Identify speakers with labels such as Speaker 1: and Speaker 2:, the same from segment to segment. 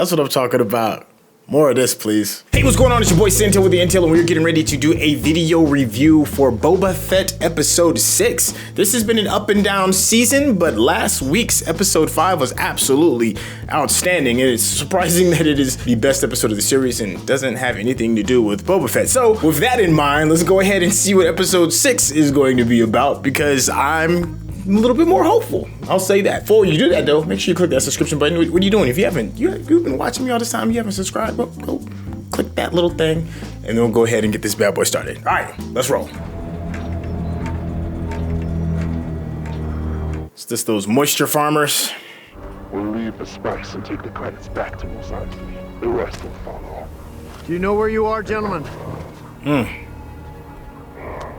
Speaker 1: That's what I'm talking about. More of this, please.
Speaker 2: Hey, what's going on? It's your boy Syntell with the Intel, and we're getting ready to do a video review for Boba Fett Episode 6. This has been an up and down season, but last week's Episode 5 was absolutely outstanding. It is surprising that it is the best episode of the series and doesn't have anything to do with Boba Fett. So, with that in mind, let's go ahead and see what Episode 6 is going to be about, because I'm a little bit more hopeful. I'll say that. Before you do that though, make sure you click that subscription button. What are you doing? If you haven't, you've been watching me all this time, you haven't subscribed, go click that little thing, and then we'll go ahead and get this bad boy started. All right, let's roll. Is this those moisture farmers?
Speaker 3: We'll leave the spice and take the credits back to Mos Eisley. The rest will follow.
Speaker 4: Do you know where you are, gentlemen?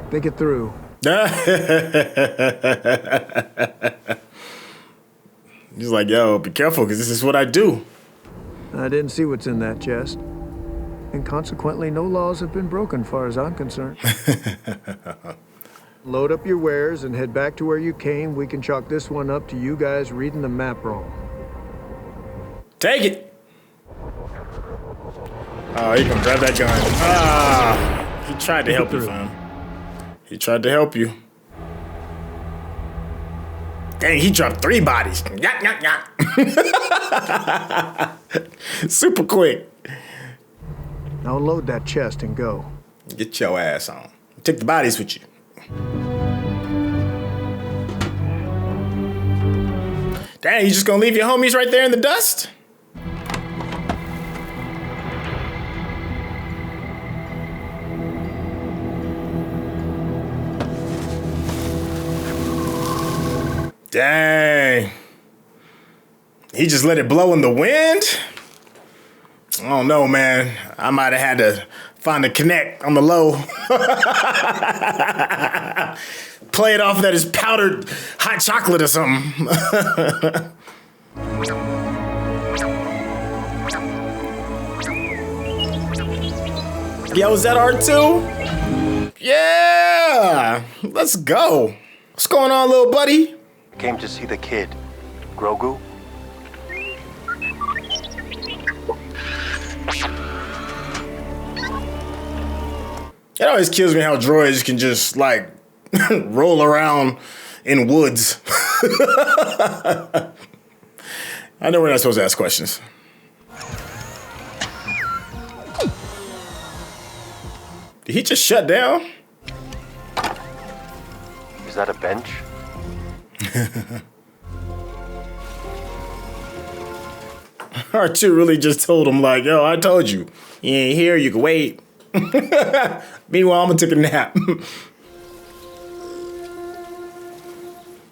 Speaker 4: Think it through.
Speaker 1: He's like, yo, be careful, because this is what I do.
Speaker 4: I didn't see what's in that chest. And consequently, no laws have been broken, far as I'm concerned. Load up your wares and head back to where you came. We can chalk this one up to you guys reading the map wrong.
Speaker 1: Take it. Oh, he can grab that gun. Ah, he tried to help you, fam. He tried to help you. Dang, he dropped 3 bodies. Yap, yap, yap. Super quick.
Speaker 4: Now load that chest and go.
Speaker 1: Get your ass on. Take the bodies with you. Dang, you just gonna leave your homies right there in the dust? Dang. He just let it blow in the wind? I don't know, man. I might have had to find a connect on the low. Play it off that is powdered hot chocolate or something. Yo, is that R2? Yeah, let's go. What's going on, little buddy?
Speaker 5: Came to see the kid. Grogu?
Speaker 1: It always kills me how droids can just, like, roll around in woods. I know we're not supposed to ask questions. Did he just shut down?
Speaker 5: Is that a bench?
Speaker 1: R2 really just told him, like, yo, I told you. You ain't here, you can wait. Meanwhile, I'm gonna take a nap.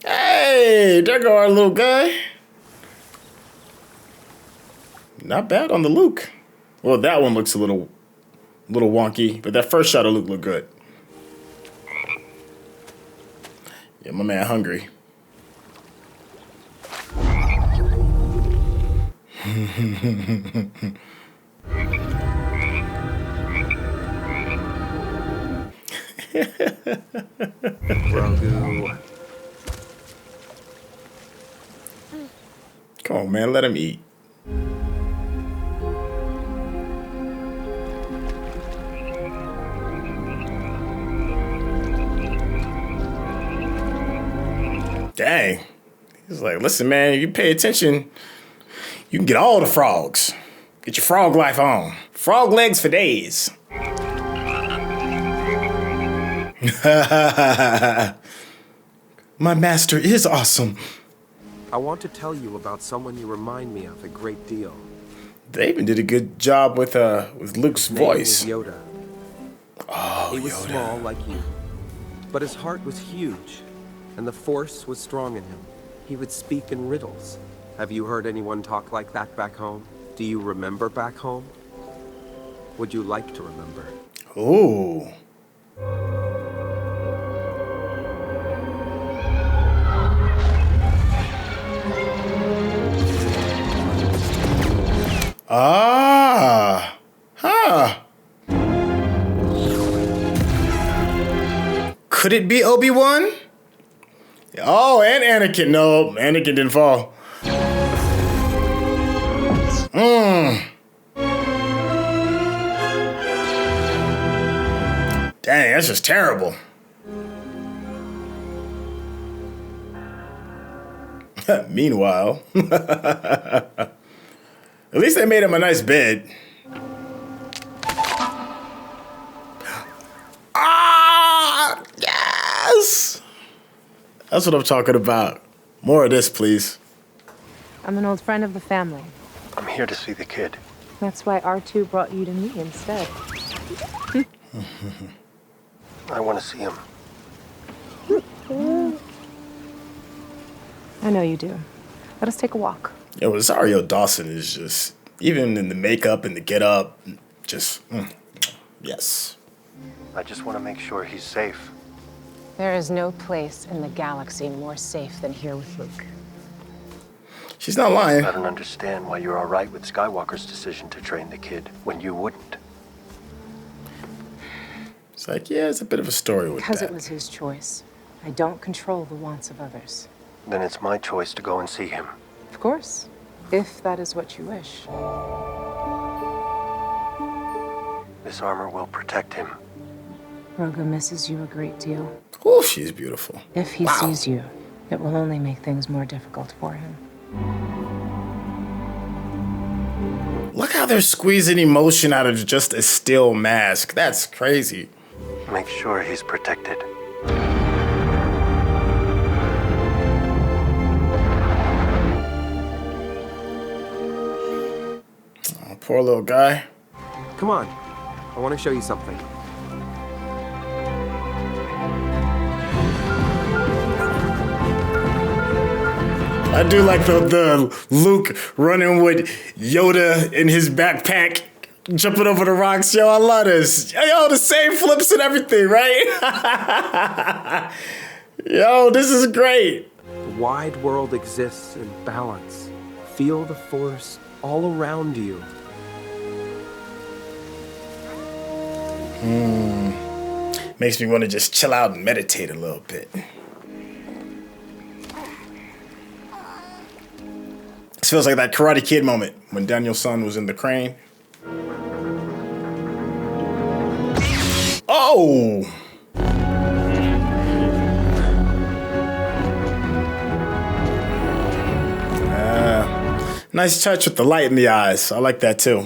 Speaker 1: Hey, there go our little guy. Not bad on the Luke. Well, that one looks a little wonky, but that first shot of Luke looked good. Yeah, my man hungry.
Speaker 4: Grogu.
Speaker 1: Come on, man, let him eat. Dang. He's like, listen, man, if you pay attention, you can get all the frogs. Get your frog life on. Frog legs for days. My master is awesome.
Speaker 6: I want to tell you about someone you remind me of a great deal.
Speaker 1: They even did a good job with Luke's voice.
Speaker 6: His name is Yoda.
Speaker 1: Oh,
Speaker 6: he was
Speaker 1: Yoda.
Speaker 6: small like you, but his heart was huge, and the Force was strong in him. He would speak in riddles. Have you heard anyone talk like that back home? Do you remember back home? Would you like to remember?
Speaker 1: Ooh. Ah. Huh. Could it be Obi-Wan? Oh, and Anakin. No, Anakin didn't fall. Dang, that's just terrible. Meanwhile, at least they made him a nice bed. Ah, yes! That's what I'm talking about. More of this, please.
Speaker 7: I'm an old friend of the family.
Speaker 5: I'm here to see the kid.
Speaker 7: That's why R2 brought you to me instead.
Speaker 5: I want to see him.
Speaker 7: I know you do. Let us take a walk.
Speaker 1: Yeah, well, Rosario Dawson is just, even in the makeup and the get up, just, yes.
Speaker 5: I just want to make sure he's safe.
Speaker 7: There is no place in the galaxy more safe than here with Luke.
Speaker 1: She's not lying.
Speaker 5: I don't understand why you're all right with Skywalker's decision to train the kid when you wouldn't.
Speaker 1: It's like, yeah, it's a bit of a story with
Speaker 7: Because
Speaker 1: that.
Speaker 7: it was his choice. I don't control the wants of others.
Speaker 5: Then it's my choice to go and see him.
Speaker 7: Of course, if that is what you wish.
Speaker 5: This armor will protect him.
Speaker 7: Grogu misses you a great deal.
Speaker 1: Oh, she's beautiful.
Speaker 7: If he sees you, it will only make things more difficult for him.
Speaker 1: Look how they're squeezing emotion out of just a still mask. That's crazy.
Speaker 5: Make sure he's protected.
Speaker 1: Oh, poor little guy.
Speaker 6: Come on. I want to show you something.
Speaker 1: I do like the Luke running with Yoda in his backpack, jumping over the rocks. Yo, I love this. Yo, the same flips and everything, right? Yo, this is great.
Speaker 6: The wide world exists in balance. Feel the force all around you.
Speaker 1: Makes me want to just chill out and meditate a little bit. This feels like that Karate Kid moment when Daniel's son was in the crane. Oh! Nice touch with the light in the eyes. I like that too.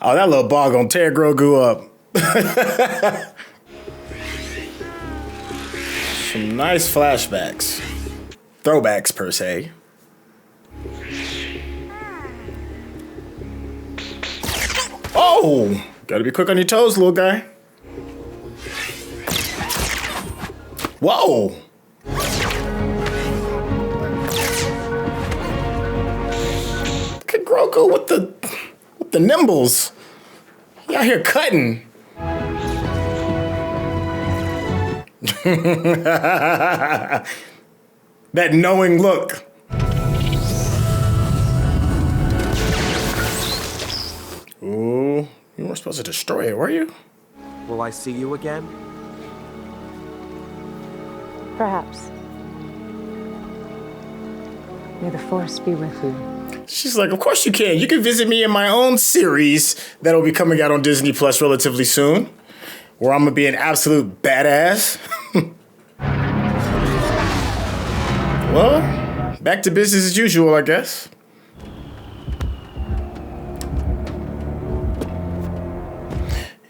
Speaker 1: Oh, that little ball gonna tear Grogu up. Some nice flashbacks. Throwbacks, per se. Oh! Gotta be quick on your toes, little guy. Whoa! Look at Grogu with the nimbles. He out here cutting. That knowing look. Ooh, you weren't supposed to destroy it, were you?
Speaker 6: Will I see you again?
Speaker 7: Perhaps. May the Force be with you.
Speaker 1: She's like, of course you can. You can visit me in my own series that'll be coming out on Disney Plus relatively soon, where I'm gonna be an absolute badass. Well, back to business as usual, I guess.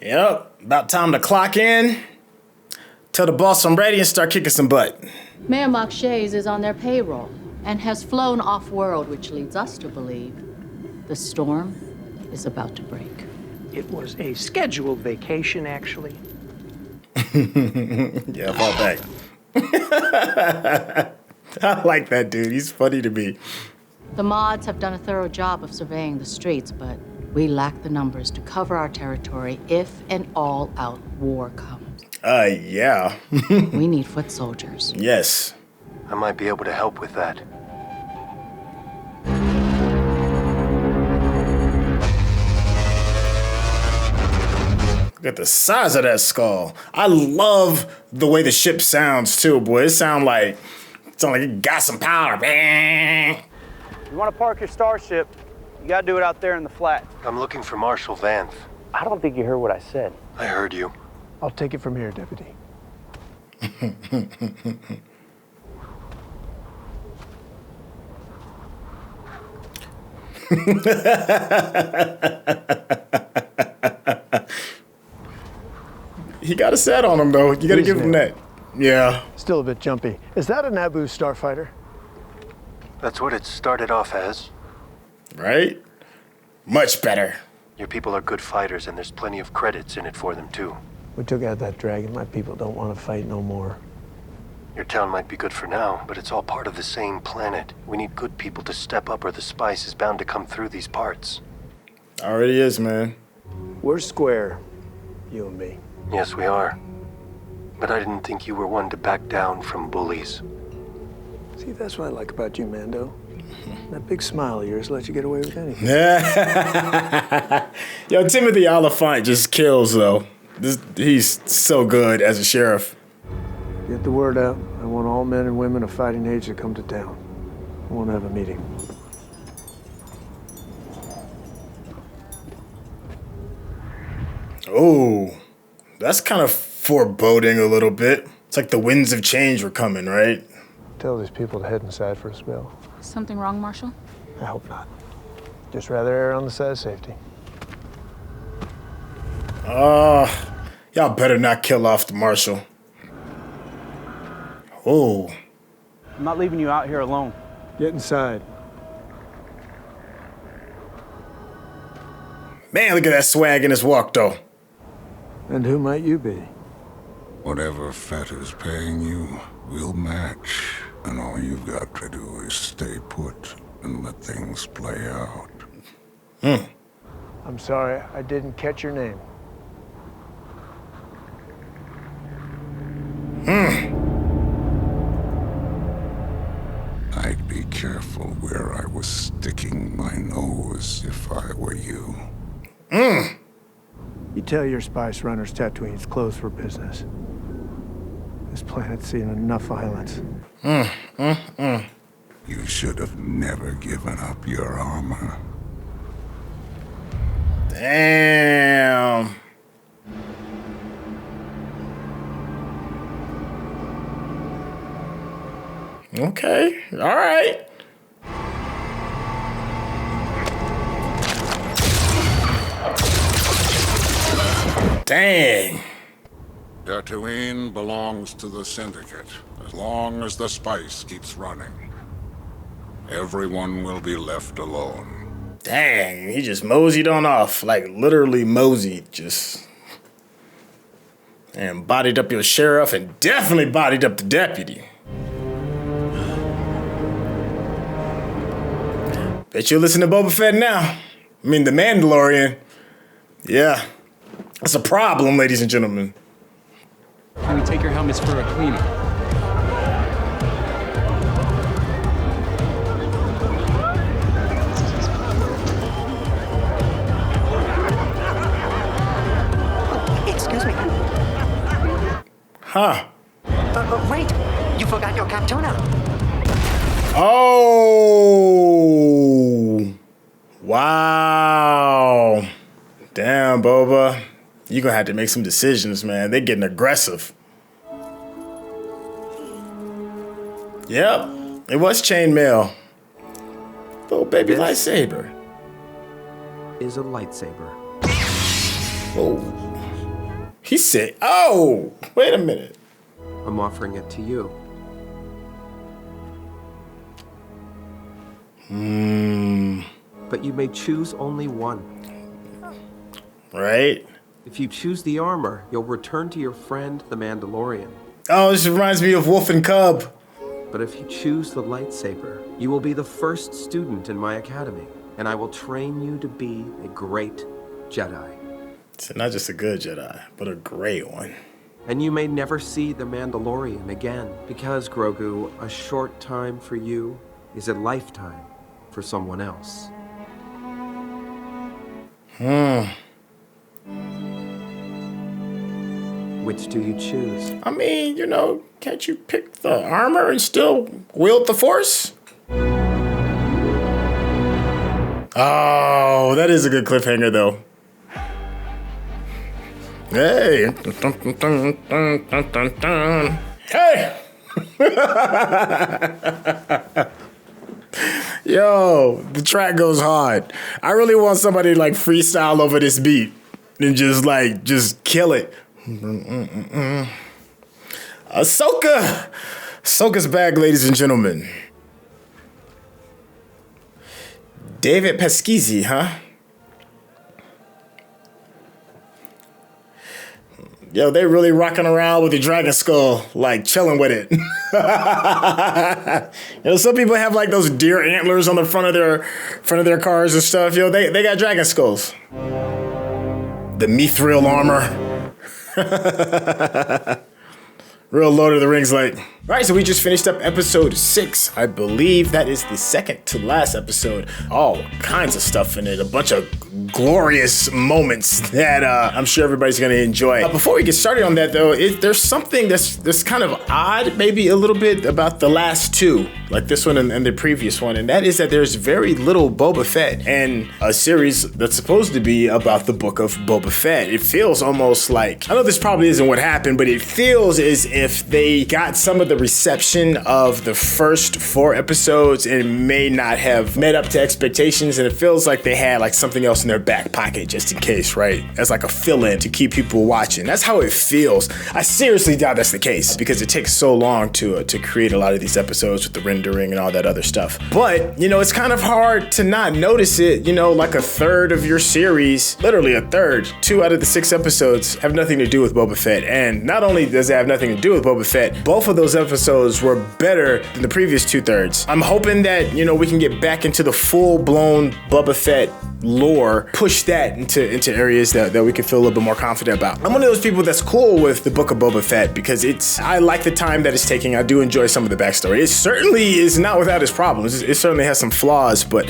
Speaker 1: Yep, about time to clock in. Tell the boss I'm ready and start kicking some butt.
Speaker 8: Mayor Marchese is on their payroll and has flown off-world, which leads us to believe the storm is about to break.
Speaker 9: It was a scheduled vacation, actually.
Speaker 1: Yeah, fall back. I like that dude. He's funny to me.
Speaker 8: The mods have done a thorough job of surveying the streets, but we lack the numbers to cover our territory if an all-out war comes.
Speaker 1: Yeah.
Speaker 8: We need foot soldiers.
Speaker 1: Yes.
Speaker 5: I might be able to help with that.
Speaker 1: Look at the size of that skull. I love the way the ship sounds too, boy. It sounds like Sound like it got some power.
Speaker 10: You want to park your starship, you gotta do it out there in the flat.
Speaker 5: I'm looking for Marshal Vanth.
Speaker 10: I don't think you heard what I said.
Speaker 5: I heard you.
Speaker 4: I'll take it from here, Deputy.
Speaker 1: He got a set on him, though. You gotta give him that. Yeah.
Speaker 4: Still a bit jumpy. Is that a Naboo starfighter?
Speaker 5: That's what it started off as.
Speaker 1: Right? Much better.
Speaker 5: Your people are good fighters, and there's plenty of credits in it for them, too.
Speaker 4: We took out that dragon. My people don't want to fight no more.
Speaker 5: Your town might be good for now, but it's all part of the same planet. We need good people to step up, or the spice is bound to come through these parts.
Speaker 1: Already is, man.
Speaker 4: We're square, you and me.
Speaker 5: Yes, we are. But I didn't think you were one to back down from bullies.
Speaker 4: See, that's what I like about you, Mando. That big smile of yours lets you get away with anything.
Speaker 1: Yo, Timothy Oliphant just kills, though. He's so good as a sheriff.
Speaker 4: Get the word out. I want all men and women of fighting age to come to town. I want to have a meeting.
Speaker 1: Oh, that's kind of foreboding a little bit. It's like the winds of change were coming, right?
Speaker 4: Tell these people to head inside for a spell.
Speaker 11: Something wrong, Marshal?
Speaker 4: I hope not. Just rather err on the side of safety.
Speaker 1: Y'all better not kill off the Marshal. Oh.
Speaker 10: I'm not leaving you out here alone.
Speaker 4: Get inside.
Speaker 1: Man, look at that swag in his walk, though.
Speaker 4: And who might you be?
Speaker 12: Whatever Fett is paying you, we'll match. And all you've got to do is stay put and let things play out.
Speaker 4: I'm sorry, I didn't catch your name.
Speaker 12: I'd be careful where I was sticking my nose if I were you.
Speaker 4: You tell your spice runners Tatooine's closed for business. This planet's seen enough violence.
Speaker 12: You should have never given up your armor.
Speaker 1: Damn. Okay, all right. Dang.
Speaker 12: Tatooine belongs to the Syndicate, as long as the spice keeps running. Everyone will be left alone.
Speaker 1: Dang, he just moseyed on off, like literally moseyed, just. And bodied up your sheriff and definitely bodied up the deputy. Bet you listen to Boba Fett now. I mean, the Mandalorian. Yeah, that's a problem, ladies and gentlemen.
Speaker 13: Can we take your helmets for a cleaning?
Speaker 14: Excuse me.
Speaker 1: Huh.
Speaker 14: Wait, you forgot your Captuna.
Speaker 1: Oh. Wow. Damn, Boba. You're gonna have to make some decisions, man. They're getting aggressive. Yep, it was chainmail. Little baby lightsaber.
Speaker 6: Is a lightsaber.
Speaker 1: Oh. He said, oh, wait a minute.
Speaker 6: I'm offering it to you. But you may choose only one.
Speaker 1: Right?
Speaker 6: If you choose the armor, you'll return to your friend, the Mandalorian.
Speaker 1: Oh, this reminds me of Wolf and Cub.
Speaker 6: But if you choose the lightsaber, you will be the first student in my academy, and I will train you to be a great Jedi.
Speaker 1: So not just a good Jedi, but a great one.
Speaker 6: And you may never see the Mandalorian again, because, Grogu, a short time for you is a lifetime for someone else. Which do you choose?
Speaker 2: I mean, you know, can't you pick the armor and still wield the Force? Oh, that is a good cliffhanger, though. Hey. Hey. Yo, the track goes hard. I really want somebody to like freestyle over this beat and just kill it. Ahsoka. Ahsoka's back, ladies and gentlemen. David Pasquisi, huh? Yo, they really rocking around with the dragon skull, like chilling with it. You know, some people have like those deer antlers on the front of their cars and stuff. Yo, they got dragon skulls. The mithril armor. Real Lord of the Rings like. All right, so we just finished up episode 6. I believe that is the second to last episode. All kinds of stuff in it. A bunch of glorious moments that I'm sure everybody's going to enjoy. Before we get started on that, though, there's something that's kind of odd, maybe a little bit, about the last two, like this one and the previous one, and that is that there's very little Boba Fett in a series that's supposed to be about the Book of Boba Fett. It feels almost like, I know this probably isn't what happened, but it feels as if they got some of the reception of the first 4 episodes and may not have met up to expectations, and it feels like they had like something else in their back pocket just in case, right? As like a fill-in to keep people watching. That's how it feels. I seriously doubt that's the case because it takes so long to create a lot of these episodes with the rendering and all that other stuff. But, you know, it's kind of hard to not notice it. You know, like a third of your series, literally a third, 2 out of the 6 episodes have nothing to do with Boba Fett. And not only does it have nothing to do with Boba Fett, both of those episodes were better than the previous 2/3. I'm hoping that, you know, we can get back into the full-blown Boba Fett lore, push that into areas that we can feel a little bit more confident about. I'm one of those people that's cool with the Book of Boba Fett because I like the time that it's taking. I do enjoy some of the backstory. It certainly is not without its problems. It certainly has some flaws, but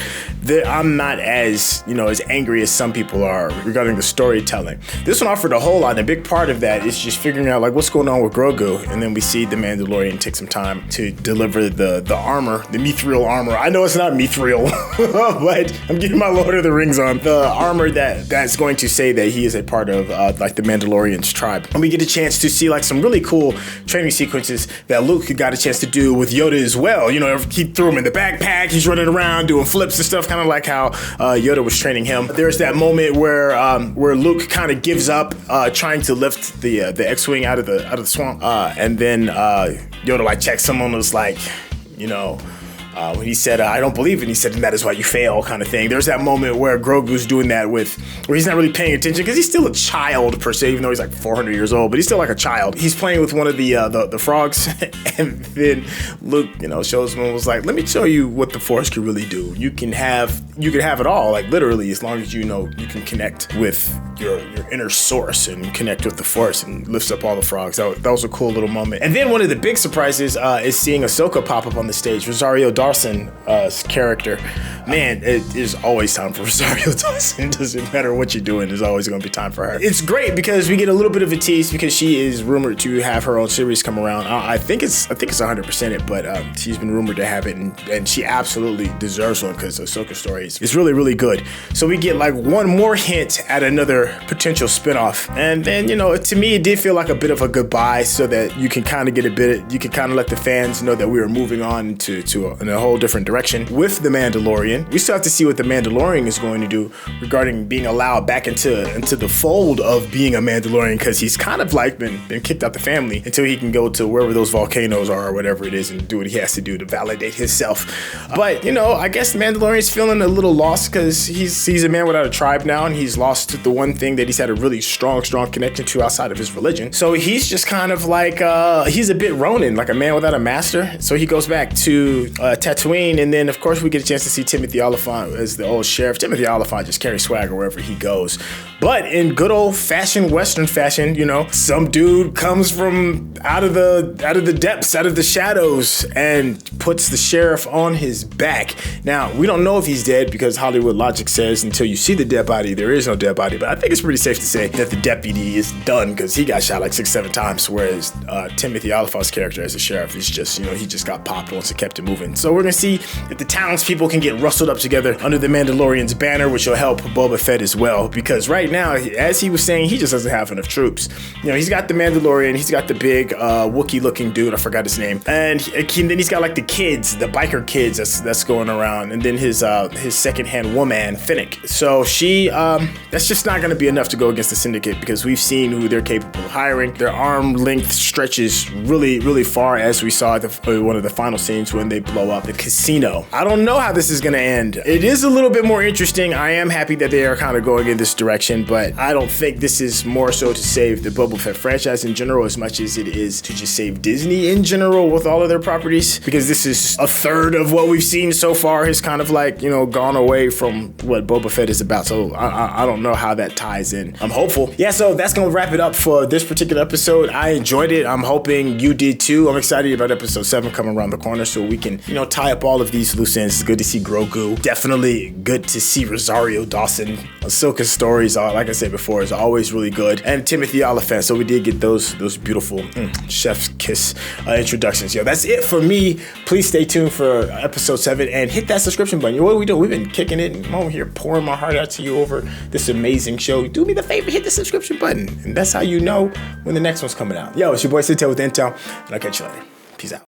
Speaker 2: I'm not as, you know, as angry as some people are regarding the storytelling. This one offered a whole lot, and a big part of that is just figuring out like what's going on with Grogu, and then we see the Mandalorian take some time to deliver the armor, the mithril armor. I know it's not mithril, but I'm getting my Lord of the Rings on. The armor that's going to say that he is a part of like the Mandalorian's tribe. And we get a chance to see like some really cool training sequences that Luke got a chance to do with Yoda as well. You know, he threw him in the backpack, he's running around doing flips and stuff, kind of like how Yoda was training him. There's that moment where Luke kind of gives up trying to lift the X-Wing out of the swamp, and then Yoda like checks him and was like, you know, when he said, I don't believe it, he said, and that is why you fail, kind of thing. There's that moment where Grogu's doing that where he's not really paying attention because he's still a child per se, even though he's like 400 years old, but he's still like a child. He's playing with one of the frogs, and then Luke, you know, shows him and was like, let me show you what the Force can really do. You can have it all, like literally, as long as you know you can connect with your inner source and connect with the Force, and lifts up all the frogs. That was a cool little moment. And then one of the big surprises is seeing Ahsoka pop up on the stage. Rosario Dawson's character. Man, it is always time for Rosario Dawson. It doesn't matter what you're doing, there's always going to be time for her. It's great because we get a little bit of a tease because she is rumored to have her own series come around. I think it's 100% it, but she's been rumored to have it, and she absolutely deserves one because Ahsoka's story is really, really good. So we get like one more hint at another potential spinoff, and then, you know, to me it did feel like a bit of a goodbye, so that you can kind of you can kind of let the fans know that we are moving on in a whole different direction with the Mandalorian. We still have to see what the Mandalorian is going to do regarding being allowed back into the fold of being a Mandalorian, because he's kind of like been kicked out the family until he can go to wherever those volcanoes are or whatever it is and do what he has to do to validate himself. But, you know, I guess the Mandalorian's feeling a little lost because he's a man without a tribe now, and he's lost the one thing that he's had a really strong connection to outside of his religion. So he's just kind of like, he's a bit Ronin, like a man without a master. So he goes back to Tatooine, and then of course we get a chance to see Timothy Olyphant as the old sheriff. Timothy Olyphant just carries swagger wherever he goes. But in good old fashioned Western fashion, you know, some dude comes from out of the depths, out of the shadows, and puts the sheriff on his back. Now, we don't know if he's dead because Hollywood logic says until you see the dead body, there is no dead body. But I think it's pretty safe to say that the deputy is done because he got shot like 6-7 times, whereas Timothy Oliphant's character as a sheriff is just, you know, he just got popped once it kept it moving. So we're gonna see if the townspeople can get rustled up together under the Mandalorian's banner, which will help Boba Fett as well. Because right now, as he was saying, he just doesn't have enough troops. You know, he's got the Mandalorian, he's got the big Wookiee-looking dude, I forgot his name, and then he's got like the kids, the biker kids that's going around, and then his second-hand woman, Finnick. So she, that's just not gonna be enough to go against the Syndicate because we've seen who they're capable of hiring. Their arm length stretches really, really far, as we saw at one of the final scenes when they blow up the casino. I don't know how this is gonna end. It is a little bit more interesting. I am happy that they are kind of going in this direction, but I don't think this is more so to save the Boba Fett franchise in general as much as it is to just save Disney in general with all of their properties, because this is a third of what we've seen so far has kind of like, you know, gone away from what Boba Fett is about. So I don't know how that ties in. I'm hopeful. Yeah, so that's gonna wrap it up for this particular episode. I enjoyed it. I'm hoping you did too. I'm excited about episode 7 coming around the corner so we can, you know, tie up all of these loose ends. It's good to see Grogu. Definitely good to see Rosario Dawson. Ahsoka's stories, like I said before, is always really good. And Timothy Oliphant. So we did get those beautiful chef's kiss introductions. Yo, that's it for me. Please stay tuned for episode 7 and hit that subscription button. What are we doing? We've been kicking it and I'm over here pouring my heart out to you over this amazing show. Do me the favor, hit the subscription button. And that's how you know when the next one's coming out. Yo, it's your boy Syntell with Intel, and I'll catch you later. Peace out.